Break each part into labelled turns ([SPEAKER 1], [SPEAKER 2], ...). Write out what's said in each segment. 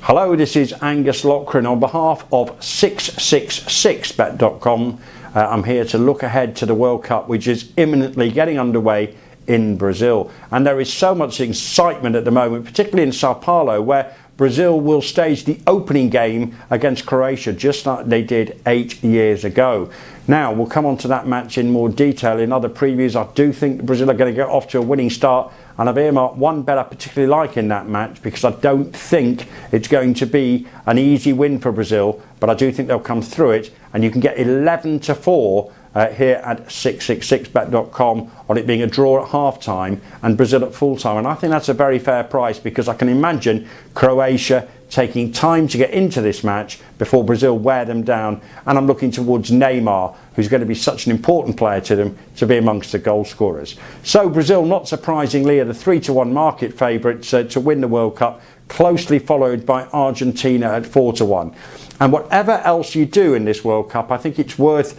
[SPEAKER 1] Hello, this is Angus Loughran on behalf of 666bet.com. I'm here to look ahead to the World Cup, which is imminently getting underway in Brazil. And there is so much excitement at the moment, particularly in Sao Paulo, where Brazil will stage the opening game against Croatia, just like they did 8 years ago. Now, we'll come on to that match in more detail in other previews. I do think Brazil are going to get off to a winning start, and I've earmarked one bet I particularly like in that match because I don't think it's going to be an easy win for Brazil, but I do think they'll come through it, and you can get 11-4 here at 666bet.com on it being a draw at half-time and Brazil at full-time. And I think that's a very fair price because I can imagine Croatia taking time to get into this match before Brazil wear them down. And I'm looking towards Neymar, who's going to be such an important player to them, to be amongst the goal scorers. So Brazil, not surprisingly, are the 3-1 market favourites to win the World Cup, closely followed by Argentina at 4-1. And whatever else you do in this World Cup, I think it's worth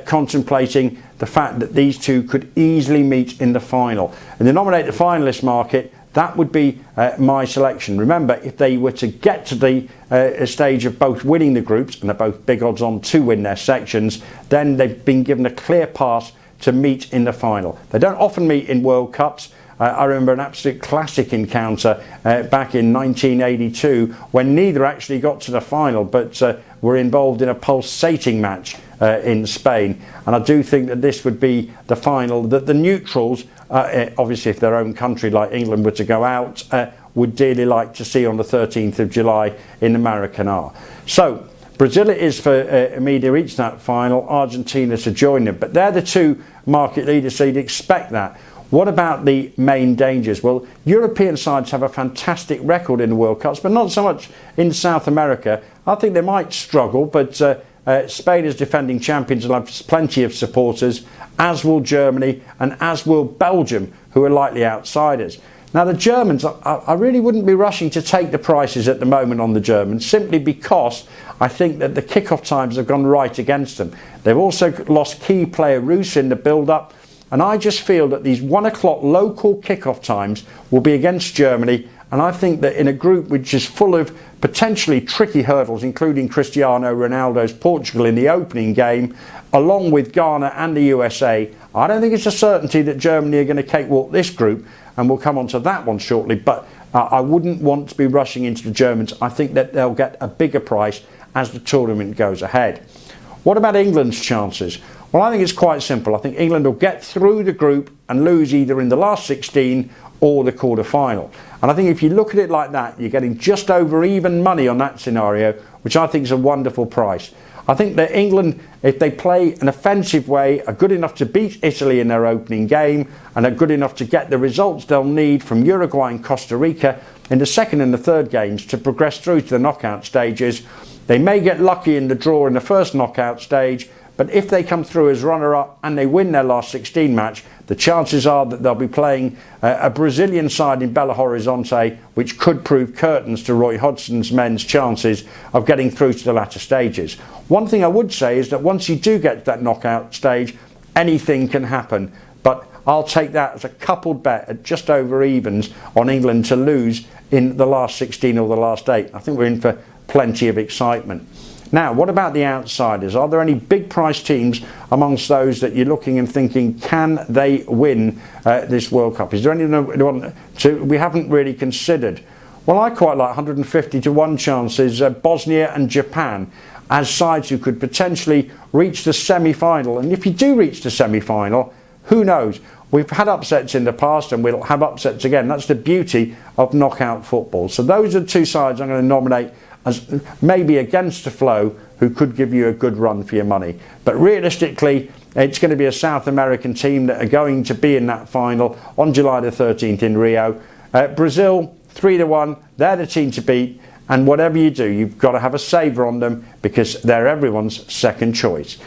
[SPEAKER 1] contemplating the fact that these two could easily meet in the final. And to nominate the finalist market, that would be my selection. Remember, if they were to get to the stage of both winning the groups, and they're both big odds on to win their sections, then they've been given a clear pass to meet in the final. They don't often meet in World Cups. I remember an absolute classic encounter back in 1982 when neither actually got to the final but were involved in a pulsating match in Spain. And I do think that this would be the final that the neutrals, obviously if their own country like England were to go out, would dearly like to see on the 13th of July in the Maracanã. So Brazil it is for me to reach that final, Argentina to join them. But they're the two market leaders, so you'd expect that. What about the main dangers? Well, European sides have a fantastic record in the World Cups, but not so much in South America. I think they might struggle, but Spain is defending champions and have plenty of supporters, as will Germany and as will Belgium, who are likely outsiders. Now, the Germans, I really wouldn't be rushing to take the prices at the moment on the Germans, simply because I think that the kick-off times have gone right against them. They've also lost key player Roos in the build-up. And I just feel that these 1 o'clock local kick-off times will be against Germany. And I think that in a group which is full of potentially tricky hurdles, including Cristiano Ronaldo's Portugal in the opening game, along with Ghana and the USA, I don't think it's a certainty that Germany are going to cakewalk this group. And we'll come on to that one shortly. But I wouldn't want to be rushing into the Germans. I think that they'll get a bigger price as the tournament goes ahead. What about England's chances? Well, I think it's quite simple. I think England will get through the group and lose either in the last 16 or the quarter-final. And I think if you look at it like that, you're getting just over even money on that scenario, which I think is a wonderful price. I think that England, if they play an offensive way, are good enough to beat Italy in their opening game and are good enough to get the results they'll need from Uruguay and Costa Rica in the second and the third games to progress through to the knockout stages. They may get lucky in the draw in the first knockout stage, but if they come through as runner-up and they win their last 16 match, the chances are that they'll be playing a Brazilian side in Belo Horizonte, which could prove curtains to Roy Hodgson's men's chances of getting through to the latter stages. One thing I would say is that once you do get to that knockout stage, anything can happen. But I'll take that as a coupled bet at just over evens on England to lose in the last 16 or the last 8. I think we're in for plenty of excitement. Now, what about the outsiders? Are there any big price teams amongst those that you're looking and thinking, can they win this World Cup? Is there anyone we haven't really considered? Well, I quite like 150-1 chances, Bosnia and Japan, as sides who could potentially reach the semi-final. And if you do reach the semi-final, who knows? We've had upsets in the past and we'll have upsets again. That's the beauty of knockout football. So those are the two sides I'm going to nominate as maybe against the flow, who could give you a good run for your money. But realistically, it's going to be a South American team that are going to be in that final on July the 13th in Rio. Brazil, 3-1, they're the team to beat. And whatever you do, you've got to have a saver on them because they're everyone's second choice.